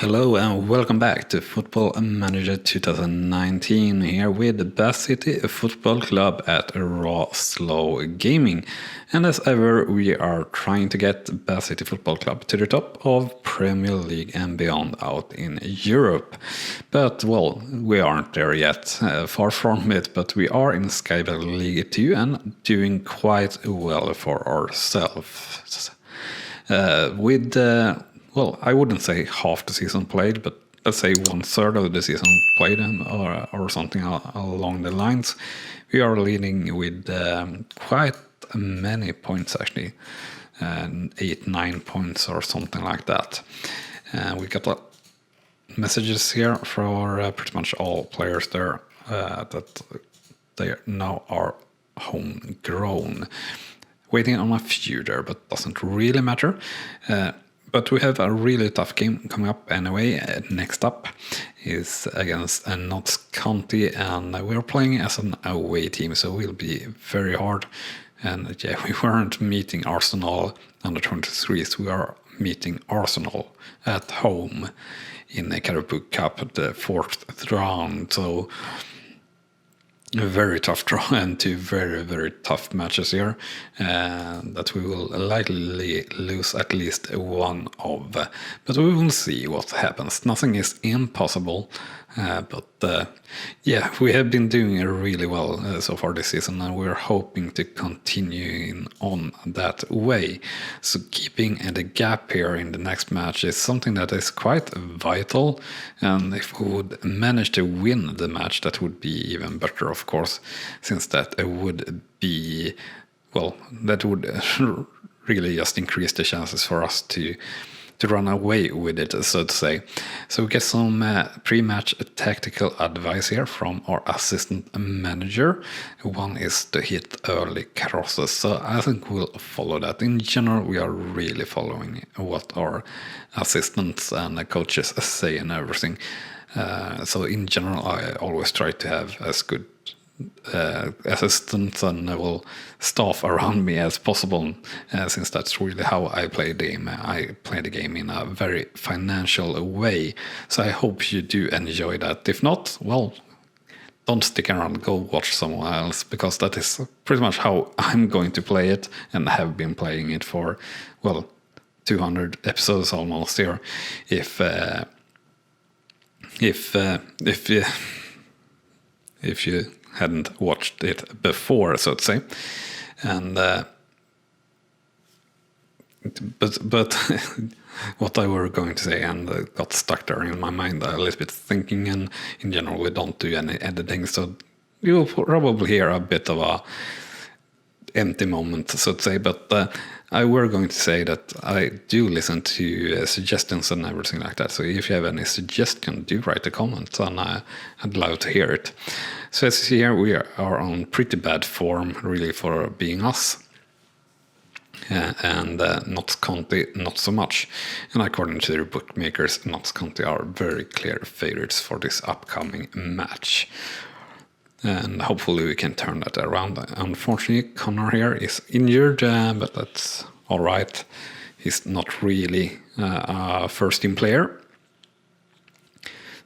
Hello and welcome back to Football Manager 2019 here with Bath City Football Club at Rawslowgaming. And as ever, we are trying to get Bath City Football Club to the top of Premier League and beyond out in Europe. But, well, we aren't there yet, far from it, but we are in Sky League 2 and doing quite well for ourselves. Well, I wouldn't say half the season played, but let's say 1/3 of the season played or something along the lines. We are leading with quite many points actually, 8-9 points or something like that. We got messages here for pretty much all players there that they now are homegrown. Waiting on a few there, but doesn't really matter. But we have a really tough game coming up anyway. Next up is against Notts County, and we're playing as an away team, so it will be very hard. And yeah, we weren't meeting Arsenal under 23s. We are meeting Arsenal at home in the Carabao Cup, the 4th round. So a very tough draw and two very, very tough matches here that we will likely lose at least one of. But we will see what happens. Nothing is impossible. Yeah, we have been doing really well so far this season, and we're hoping to continue on that way. So keeping the gap here in the next match is something that is quite vital, and if we would manage to win the match, that would be even better, of course, since that would be, well, that would really just increase the chances for us to run away with it, so to say. So we get some pre-match tactical advice here from our assistant manager. One is to hit early crosses, so I think we'll follow that. In general, we are really following what our assistants and the coaches say and everything. So in general, I always try to have as good assistants and staff around me as possible, since that's really how I play the game. I play the game in a very financial way, so I hope you do enjoy that. If not, well, don't stick around, go watch someone else, because that is pretty much how I'm going to play it and have been playing it for, well, 200 episodes almost here. If you hadn't watched it before, so to say. And but what I were going to say and got stuck there in my mind a little bit thinking, and in general we don't do any editing, so you'll probably hear a bit of a empty moment, so to say, but I were going to say that I do listen to suggestions and everything like that, so if you have any suggestion, do write a comment, and I'd love to hear it. So as you see here, we are on pretty bad form, really, for being us, and Notts County not so much. And according to the bookmakers, Notts County are very clear favorites for this upcoming match. And hopefully we can turn that around. Unfortunately, Connor here is injured, but that's all right. He's not really a first-team player.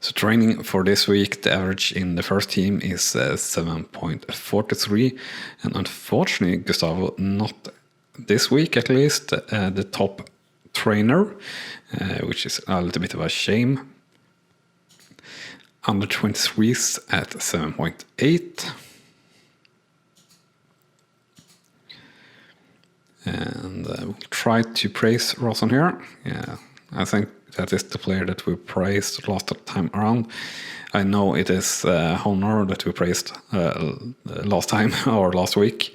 So training for this week, the average in the first team is 7.43. And unfortunately, Gustavo, not this week at least, the top trainer, which is a little bit of a shame. Under 23s at 7.8. And we'll try to praise Rawson here. Yeah, I think that is the player that we praised last time around. I know it is Honor that we praised last time or last week,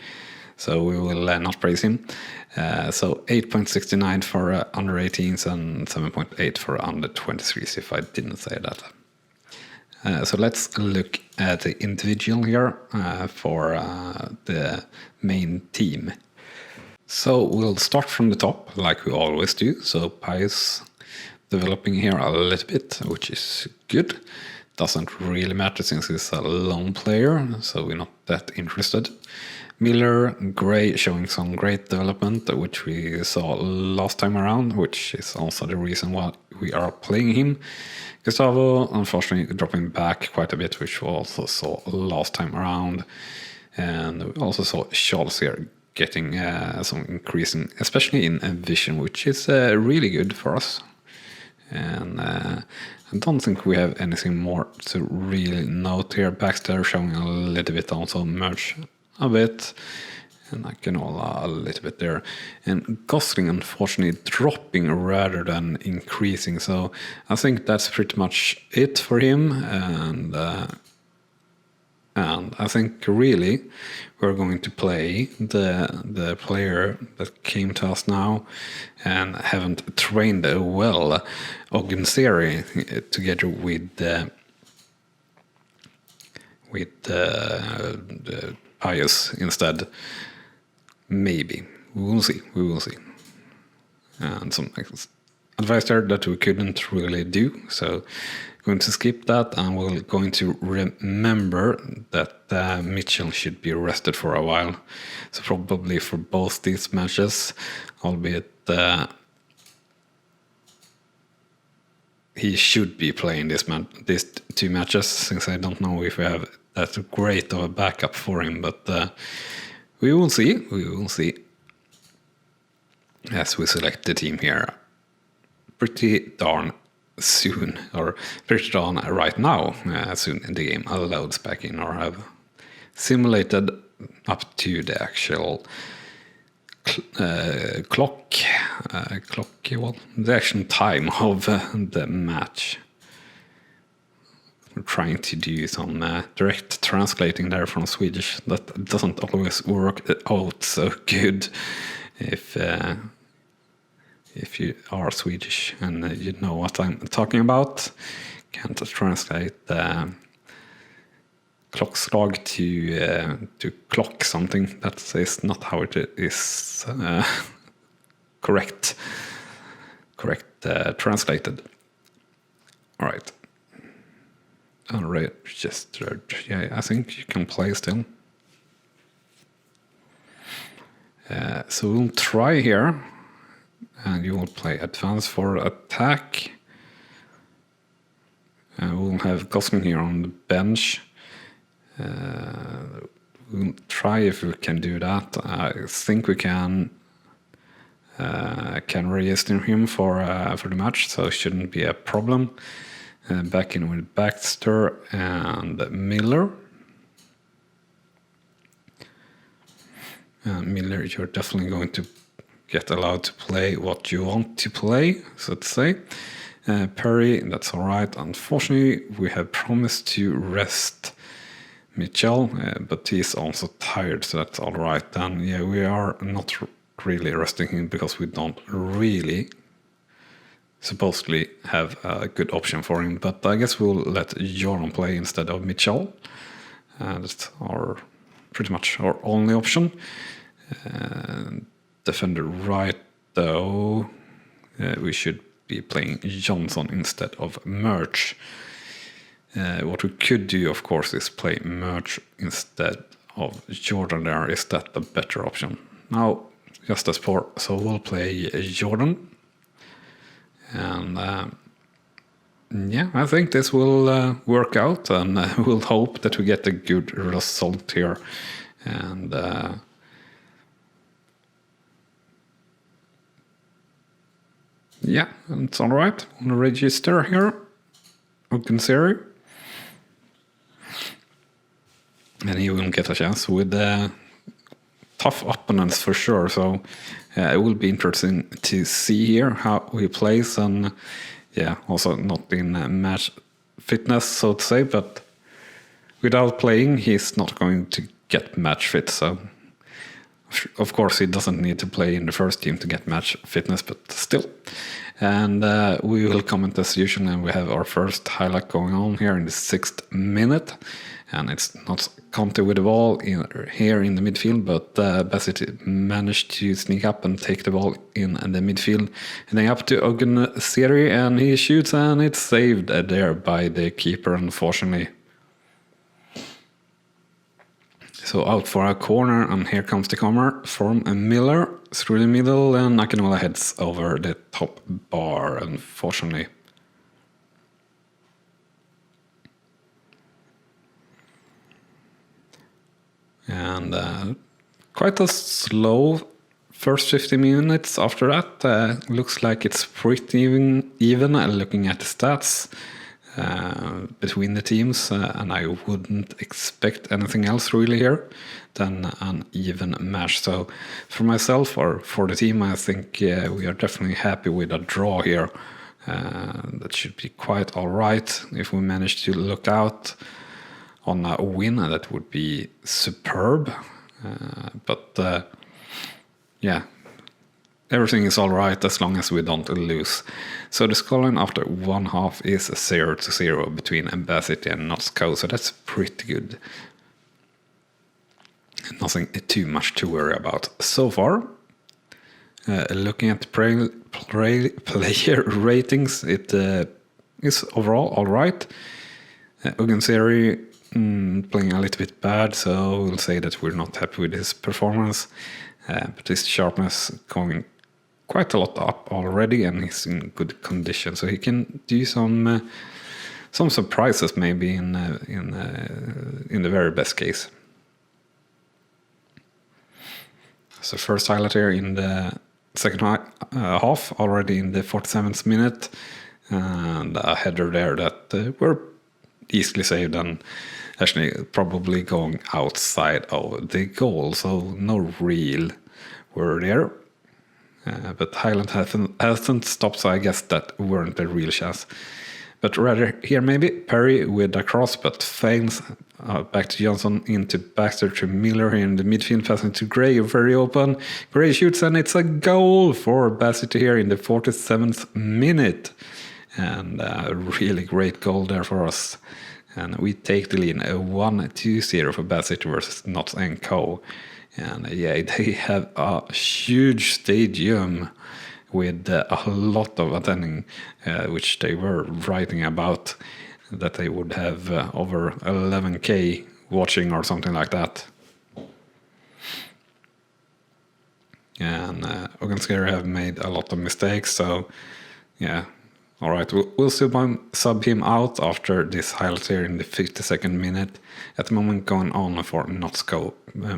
so we will not praise him. So 8.69 for under 18s and 7.8 for under 23s, if I didn't say that. So let's look at the individual here for the main team. So we'll start from the top, like we always do. So Pius developing here a little bit, which is good. Doesn't really matter since he's a lone player, so we're not that interested. Miller, Gray showing some great development, which we saw last time around, which is also the reason why we are playing him. Gustavo, unfortunately, dropping back quite a bit, which we also saw last time around. And we also saw Charles here getting some increasing, especially in vision, which is really good for us. And I don't think we have anything more to really note here. Baxter showing a little bit, also merge a bit, and I can all a little bit there. And Gosling unfortunately dropping rather than increasing, so I think that's pretty much it for him. And I think really we're going to play the player that came to us now and haven't trained well, Ogunseri, together with the Pius instead. Maybe. We will see. And some advice there that we couldn't really do, so going to skip that, and we're going to remember that Mitchell should be rested for a while. So probably for both these matches, albeit he should be playing these two matches, since I don't know if we have that great of a backup for him, but we will see. As we select the team here pretty darn soon, or pretty darn right now, soon in the game loads back in, or have simulated up to the actual clock, well, the actual time of the match. We're trying to do some direct translating there from Swedish. That doesn't always work out so good if you are Swedish and you know what I'm talking about. Can't translate klockslag to clock something. That is not how it is correct translated. All right. Unregistered. Yeah, I think you can play still. So we'll try here. And you will play advance for attack. We'll have Gosling here on the bench. We'll try if we can do that. I think we can register him for the match, so it shouldn't be a problem. Back in with Baxter and Miller. Miller, you're definitely going to get allowed to play what you want to play, so to say. Perry, that's all right. Unfortunately, we have promised to rest Mitchell, but he's also tired, so that's all right. Then, yeah, we are not really resting him because we don't really supposedly have a good option for him. But I guess we'll let Jordan play instead of Mitchell. That's pretty much our only option. Defender right, though, we should be playing Johnson instead of Merch. What we could do, of course, is play Merch instead of Jordan there. Is that the better option? No, just as poor. So we'll play Jordan. And yeah, I think this will work out, and we'll hope that we get a good result here. And yeah, it's all right. I'm gonna register here. Ogunseri. And he will get a chance with tough opponents for sure. So it will be interesting to see here how he plays, and yeah, also not in match fitness, so to say, but without playing, he's not going to get match fit. So of course he doesn't need to play in the first team to get match fitness, but still. And we will comment as usual, and we have our first highlight going on here in the 6th minute. And it's not Conte with the ball here in the midfield, but Bassett managed to sneak up and take the ball in the midfield. And then up to Ogunseri, and he shoots, and it's saved there by the keeper, unfortunately. So out for a corner, and here comes the corner from Miller through the middle, and Akinola heads over the top bar, unfortunately. And quite a slow first 50 minutes after that. Looks like it's pretty even looking at the stats between the teams, and I wouldn't expect anything else really here than an even match. So for myself or for the team, I think we are definitely happy with a draw here. That should be quite all right. If we manage to look out on a win, that would be superb. But yeah, everything is all right as long as we don't lose. So the scoreline after one half is 0-0 between Ambassador and Notsko, so that's pretty good. Nothing too much to worry about so far. Looking at the player ratings, it is overall all right. Uganseri playing a little bit bad, so we'll say that we're not happy with his performance. But his sharpness going quite a lot up already, and he's in good condition, so he can do some surprises maybe in the very best case. So first highlight here in the second half, already in the 47th minute, and a header there that were easily saved and actually probably going outside of the goal, so no real worry there. But Highland hasn't stopped, so I guess that weren't a real chance. But rather here maybe Perry with a cross, but fails. Back to Johnson, into Baxter, to Miller here in the midfield, passing to Gray, very open. Gray shoots, and it's a goal for Bassett here in the 47th minute. And a really great goal there for us. And we take the lead 1-2-0 for Bassett versus Knots & Co. And yeah, they have a huge stadium with a lot of attending, which they were writing about, that they would have over 11k watching or something like that. And Oganskari have made a lot of mistakes, so yeah. All right, we'll sub him out after this highlight here in the 52nd minute. At the moment going on for Notsko,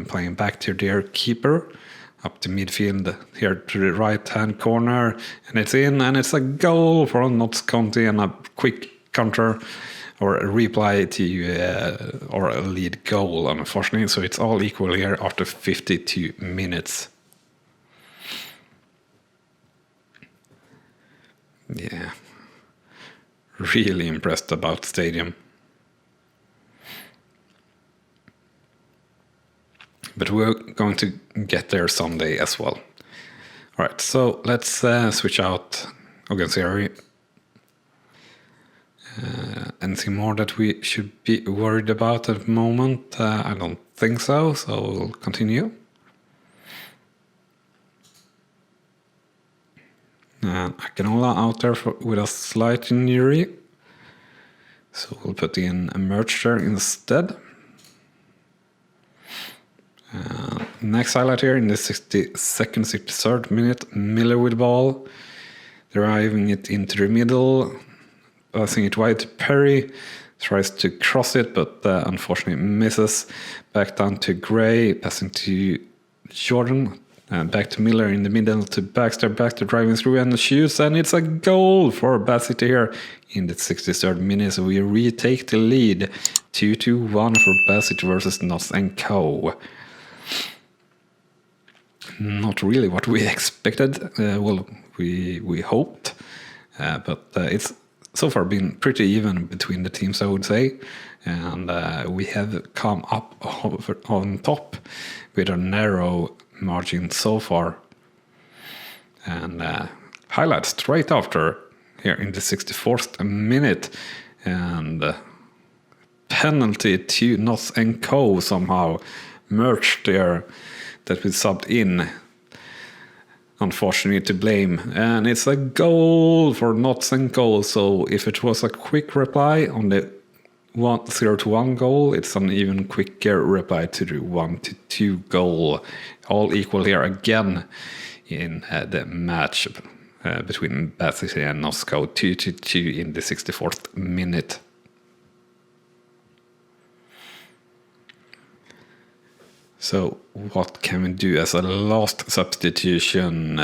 playing back to their keeper, up to midfield, here to the right-hand corner, and it's in, and it's a goal for Notts County, and a quick counter or a reply to or a lead goal, unfortunately. So it's all equal here after 52 minutes. Yeah. Really impressed about the stadium. But we're going to get there someday as well. Alright, so let's switch out Oganseri. Anything more that we should be worried about at the moment? I don't think so, so we'll continue. And Akinola out there with a slight injury. So we'll put in a merge there instead. Next highlight here in the 62nd, 63rd minute. Miller with the ball. Driving it into the middle. Passing it wide to Perry. Tries to cross it, but unfortunately misses. Back down to Gray. Passing to Jordan. Back to Miller in the middle to Baxter. Baxter driving through and shoots, and it's a goal for Bassett here in the 63rd minute. So we retake the lead 2-1 for Bassett versus Knots & Co. Not really what we expected. Well, we hoped, but it's so far been pretty even between the teams, I would say. And we have come up on top with a narrow margin so far. And highlight straight after here in the 64th minute, and penalty to Knots & Co. somehow merged there, that we subbed in, unfortunately to blame, and it's a goal for Knots & Co. So if it was a quick reply on the 0-1 goal. It's an even quicker reply to the 1-2 goal. All equal here again in the match between Bath City and Moscow. 2-2 in the 64th minute. So what can we do as a last substitution?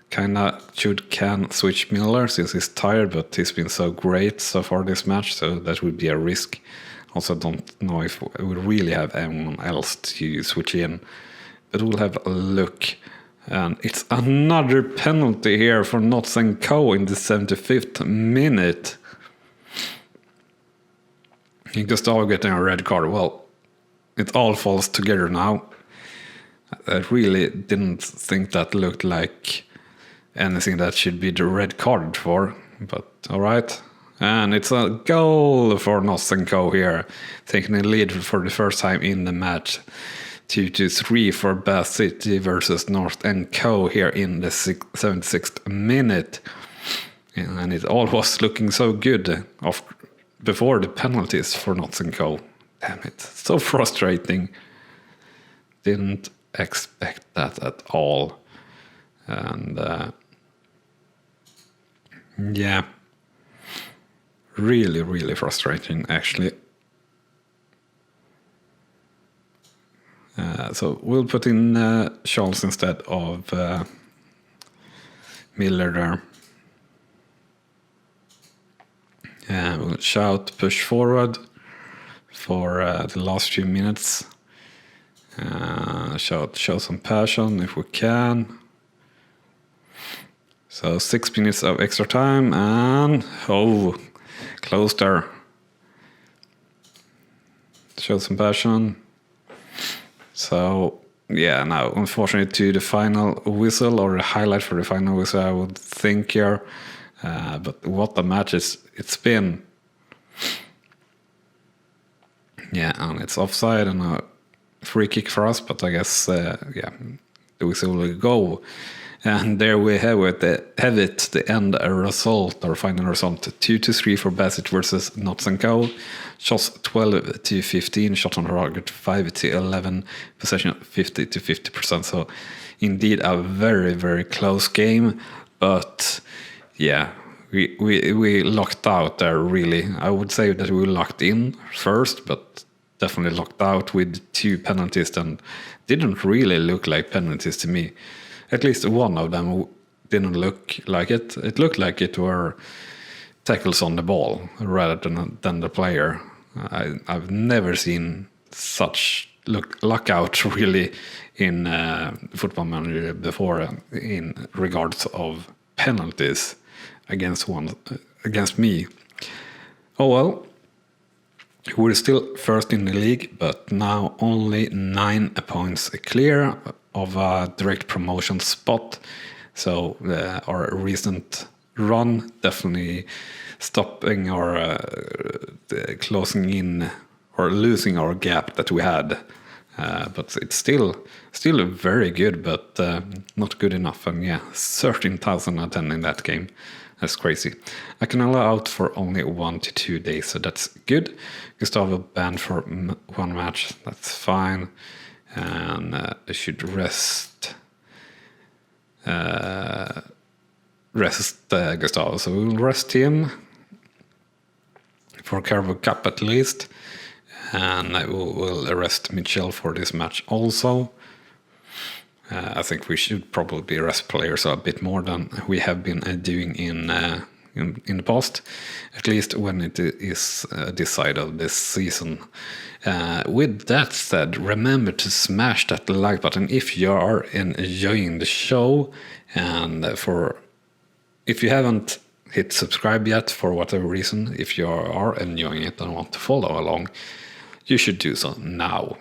Can switch Miller since he's tired, but he's been so great so far this match, so that would be a risk. Also don't know if we really have anyone else to switch in, but we'll have a look. And it's another penalty here for Notts & Co in the 75th minute. Gustavo getting a red card. Well, it all falls together now. I really didn't think that looked like anything that should be the red card for, but alright. And it's a goal for Notts & Co here, taking the lead for the first time in the match. 2-3 for Bath City versus North & Co here in the 76th minute. And it all was looking so good before the penalties for Notts & Co. Damn it, so frustrating. Didn't expect that at all. And yeah, really frustrating actually. So we'll put in Charles instead of Miller there. We'll shout push forward for the last few minutes. Show some passion if we can. So 6 minutes of extra time and close there. Show some passion. So yeah, now unfortunately to the final whistle, or the highlight for the final whistle, I would think here. But what a match it's been. Yeah, and it's offside and a free kick for us, but I guess the whistle will go. And there we have it, the end result, or final result, 2-3 for Bassett versus Notts & Co. Shots 12-15, shot on target 5-11, possession 50-50%. So indeed a very close game, but yeah, we locked out there really. I would say that we locked in first, but definitely locked out with 2 penalties and didn't really look like penalties to me. At least one of them didn't look like it. It looked like it were tackles on the ball rather than the player. I've never seen such lockout really in Football Manager before in regards of penalties against me. Oh well. We're still first in the league, but now only 9 points clear of a direct promotion spot. So our recent run definitely stopping or closing in or losing our gap that we had. But it's still very good, but not good enough. And yeah, 13,000 attending that game. That's crazy. I can allow out for only 1 to 2 days, so that's good. Gustavo banned for 1 match, that's fine. And I should rest Gustavo. So we'll rest him for Carabao Cup at least. And I will rest Mitchell for this match also. I think we should probably rest players a bit more than we have been doing in the past, at least when it is this side of this season. With that said, remember to smash that like button if you are enjoying the show, and if you haven't hit subscribe yet for whatever reason, if you are enjoying it and want to follow along, you should do so now.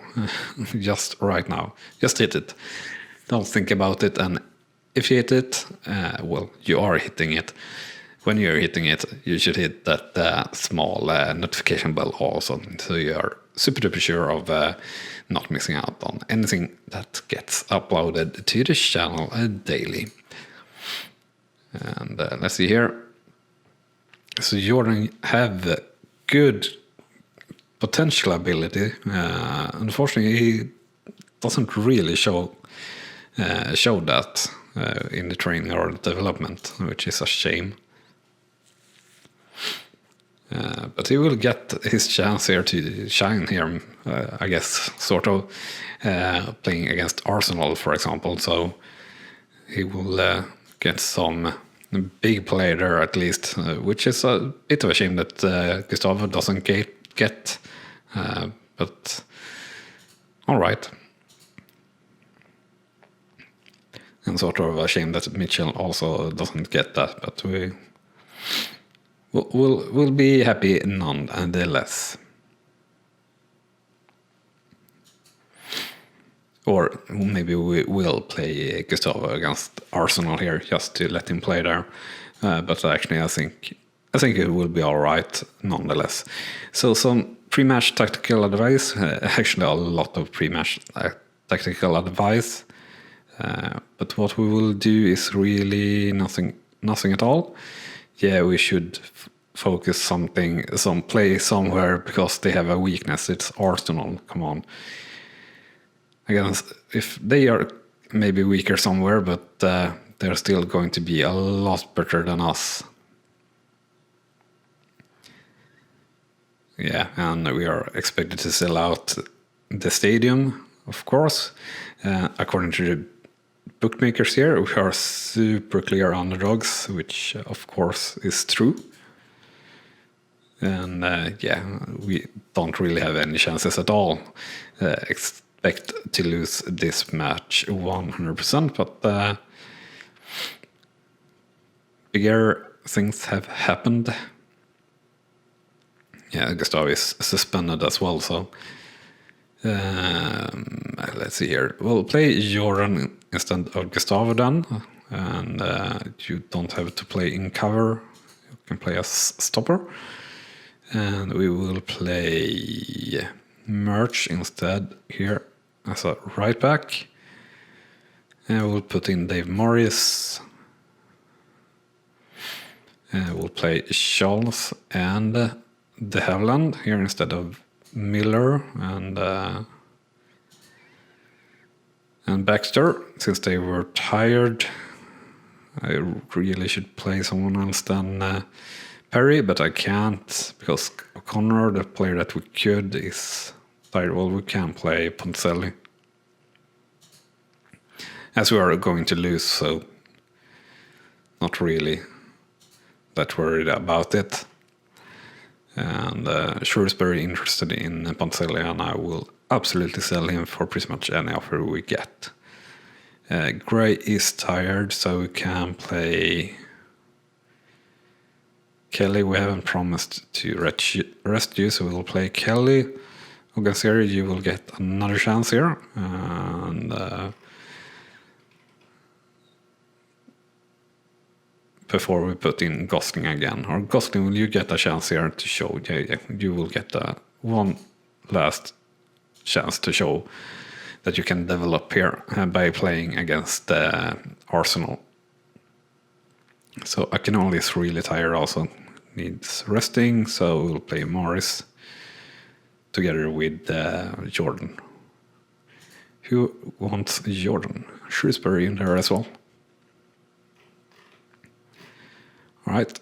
Just right now. Just hit it. Don't think about it, and if you hit it, well, you are hitting it. When you're hitting it, you should hit that small notification bell also, so you are super duper sure of not missing out on anything that gets uploaded to the channel daily. And let's see here. So Jordan have good potential ability. Unfortunately, he doesn't really show that in the training or development, which is a shame. But he will get his chance here to shine here, I guess, sort of playing against Arsenal, for example. So he will get some big play there at least, which is a bit of a shame that Gustavo doesn't get. But all right. And sort of a shame that Mitchell also doesn't get that, but we'll be happy nonetheless. Or maybe we will play Gustavo against Arsenal here just to let him play there. But actually, I think it will be all right nonetheless. So some pre-match tactical advice. Actually, a lot of pre-match tactical advice. But what we will do is really nothing at all. Yeah, we should focus some play somewhere because they have a weakness. It's Arsenal. Come on. Again, if they are maybe weaker somewhere, but they're still going to be a lot better than us. Yeah, and we are expected to sell out the stadium, of course. According to the bookmakers here, we are super clear underdogs, which of course is true. And yeah, we don't really have any chances at all. Expect to lose this match 100%, but bigger things have happened. Yeah, Gustav is suspended as well, so let's see here. We'll play Jordan instead of Gustavo then, and you don't have to play in cover. You can play as stopper. And we will play Merch instead here as a right back. And we'll put in Dave Morris. And we'll play Charles and De Havilland here instead of Miller and Baxter, since they were tired. I really should play someone else than Perry, but I can't because O'Connor, the player that we could, is tired. Well, we can play Poncelli, as we are going to lose, so not really that worried about it. And Shrewsbury interested in Poncelli, and I will absolutely sell him for pretty much any offer we get. Gray is tired, so we can play Kelly. We haven't promised to rest you, so we'll play Kelly. Oganseri, you will get another chance here. And before we put in Gosling again. Or Gosling, will you get a chance here to show? Yeah, you will get one last chance to show that you can develop here by playing against Arsenal. So I can only is really tired also. Needs resting, so we'll play Morris together with Jordan. Who wants Jordan? Shrewsbury in there as well. All right.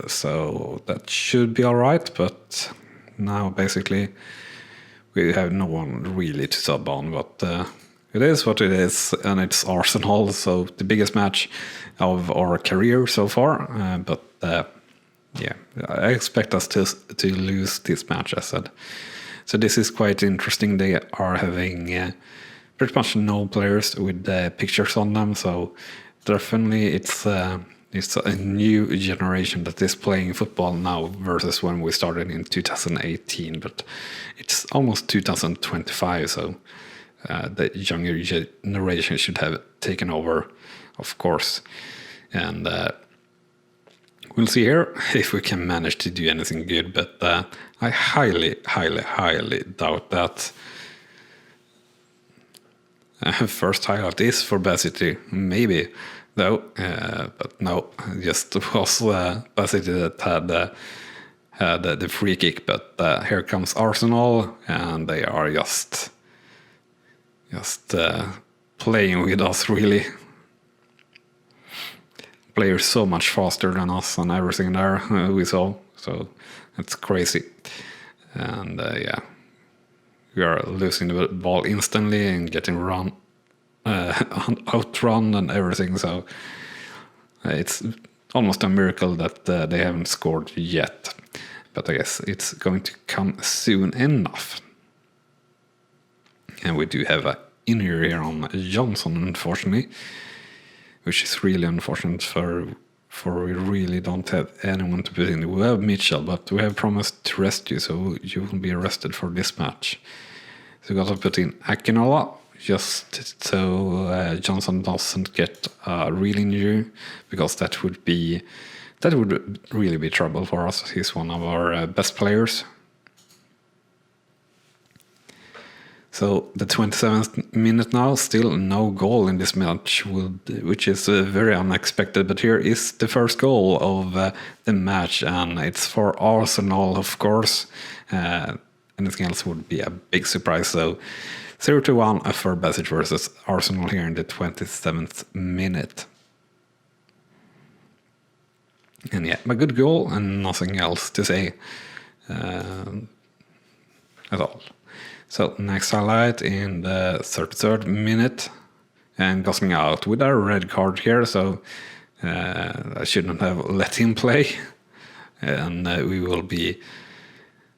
So that should be all right, but now basically we have no one really to sub on, but it is what it is, and it's Arsenal, so the biggest match of our career so far. But yeah, I expect us to lose this match, as said. So this is quite interesting. They are having pretty much no players with pictures on them, so definitely it's a new generation that is playing football now versus when we started in 2018. But it's almost 2025, so the younger generation should have taken over, of course. And we'll see here if we can manage to do anything good, but I highly doubt that. First highlight is for Bad City. Maybe though, but no, just was City that had the free kick. But here comes Arsenal, and they are just playing with us, really. Players so much faster than us and everything there we saw, so it's crazy. And yeah, we are losing the ball instantly and getting outrun and everything, so it's almost a miracle that they haven't scored yet, but I guess it's going to come soon enough. And we do have an injury here on Johnson, unfortunately, which is really unfortunate, for we really don't have anyone to put in. We have Mitchell, but we have promised to rest you, so you will be arrested for this match. So we got to put in Akinola, just so Johnson doesn't get a real injury, because that would really be trouble for us. He's one of our best players. So the 27th minute now, still no goal in this match, which is very unexpected. But here is the first goal of the match, and it's for Arsenal, of course. Anything else would be a big surprise. So 0-1 for Bassett versus Arsenal here in the 27th minute. And yeah, a good goal and nothing else to say at all. So next highlight in the 33rd minute, and Gosling out with a red card here, so I shouldn't have let him play, and we will be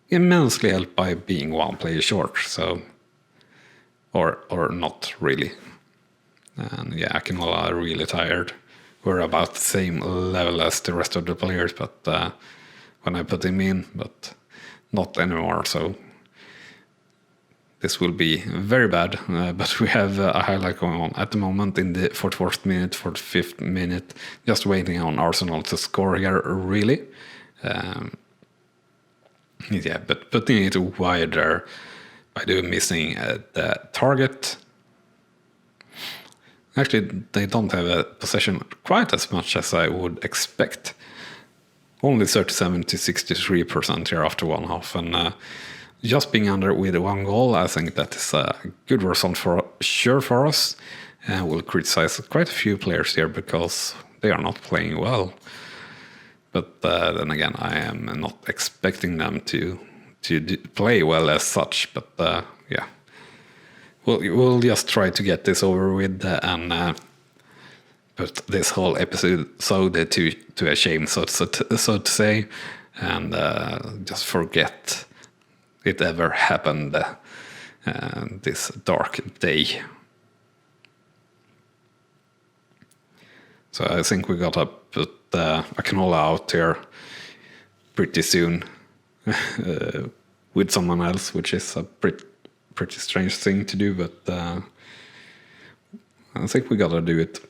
immensely helped by being one player short, so or not really. And yeah, Akinola are really tired. We're about the same level as the rest of the players, but when I put him in, but not anymore, so this will be very bad, but we have a highlight going on at the moment in the 44th minute, 45th minute, just waiting on Arsenal to score here, really. Yeah, but putting it wide there by missing the target. Actually, they don't have a possession quite as much as I would expect. Only 37 to 63% here after one half, and just being under with one goal, I think that is a good result for us. And we'll criticize quite a few players here because they are not playing well. But then again, I am not expecting them to play well as such. But yeah, we'll just try to get this over with and put this whole episode to a shame, so to say, and just forget it ever happened this dark day. So I think we gotta put Akinola out here pretty soon with someone else, which is a pretty strange thing to do, but I think we gotta do it.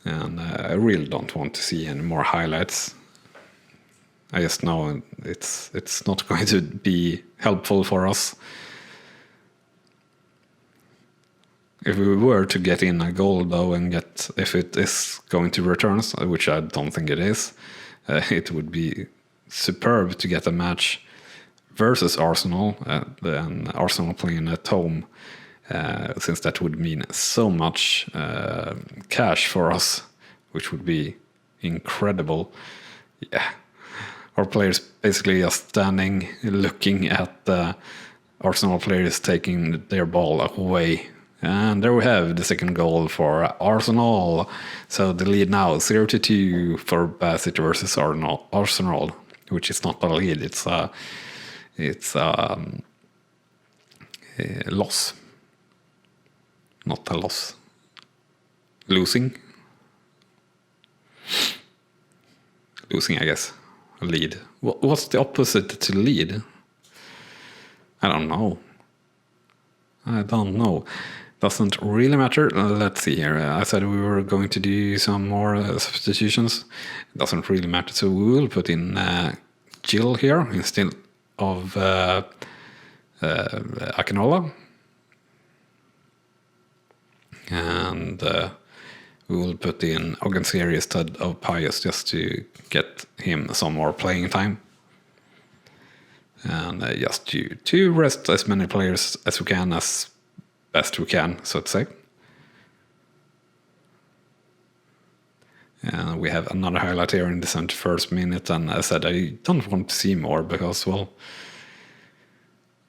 And I really don't want to see any more highlights. I just know it's not going to be helpful for us. If we were to get in a goal though, and if it is going to return, which I don't think it is, it would be superb to get a match versus Arsenal, and Arsenal playing at home, since that would mean so much cash for us, which would be incredible. Yeah. Our players basically just standing, looking at the Arsenal players taking their ball away. And there we have the second goal for Arsenal. So the lead now 0-2 for Bassett versus Arsenal, which is not a lead, it's a loss. Not a loss. Losing, I guess. Lead. What's the opposite to lead? I don't know. Doesn't really matter. Let's see here. I said we were going to do some more substitutions. It doesn't really matter. So we will put in Jill here instead of Akinola. And we will put in Ogenseri instead of Pius just to get him some more playing time. And just to rest as many players as we can, as best we can, so to say. And we have another highlight here in the 71st minute, and as I said, I don't want to see more because, well,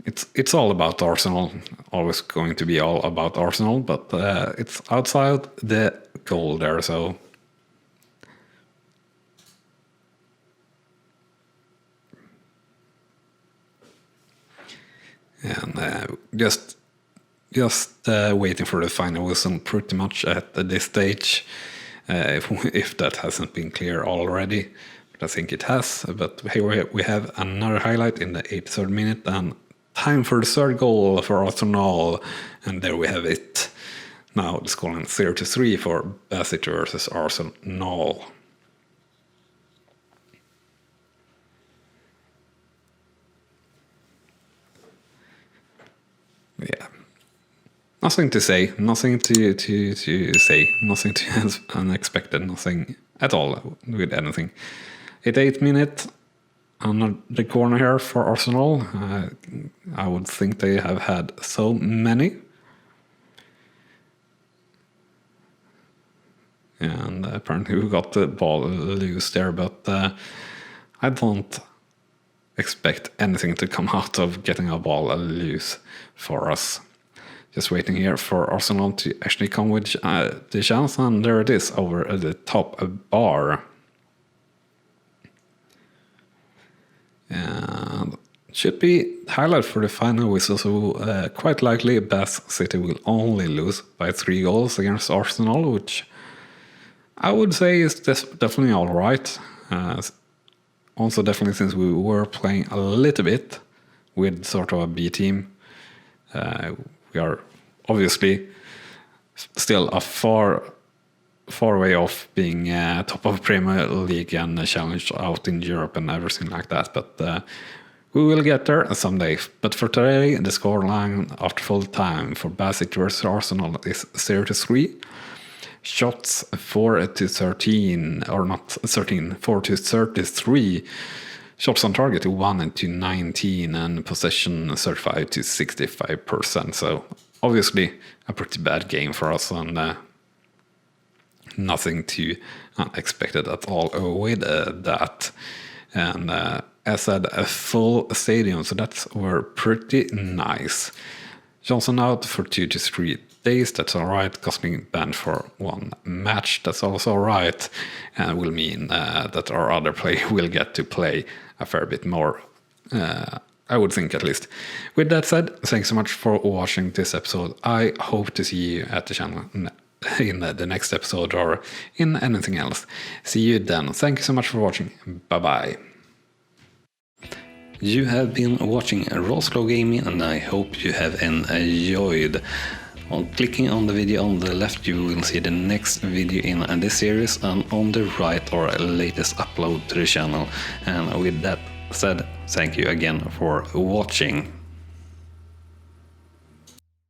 it's all about Arsenal, always going to be all about Arsenal, but it's outside the goal there, so... And just waiting for the final whistle pretty much at this stage, if that hasn't been clear already, but I think it has. But here we have another highlight in the 83rd minute, and time for the third goal for Arsenal, and there we have it. Now the scoreline 0-3 for Bassett versus Arsenal. Yeah, nothing to say, nothing to say, nothing to unexpected, nothing at all with anything. 88th minute, another corner here for Arsenal. I would think they have had so many. And apparently we got the ball loose there, but I don't expect anything to come out of getting a ball loose for us. Just waiting here for Arsenal to actually come with the chance, and there it is over the top bar. And should be highlight for the final whistle, so quite likely Bath City will only lose by 3 goals against Arsenal, which I would say is definitely alright. Also, definitely since we were playing a little bit with sort of a B team, we are obviously still a far way off being top of Premier League and challenged out in Europe and everything like that. But we will get there someday. But for today, the scoreline after full time for Bassett versus Arsenal is 0-3. Shots 4-13, or not 13, 4-33. Shots on target 1-19, and possession 35-65%. So obviously a pretty bad game for us, and nothing too unexpected at all with that. And as I said, a full stadium, so that's were pretty nice. Johnson out for 2 to 3 days, that's alright. Gosling banned for 1 match, that's also alright. And will mean that our other player will get to play a fair bit more, I would think at least. With that said, thanks so much for watching this episode. I hope to see you at the channel in the next episode or in anything else. See you then. Thank you so much for watching. Bye bye. You have been watching Rawslowgaming, and I hope you have enjoyed. On clicking on the video on the left, you will see the next video in this series, and on the right our latest upload to the channel. And with that said, thank you again for watching.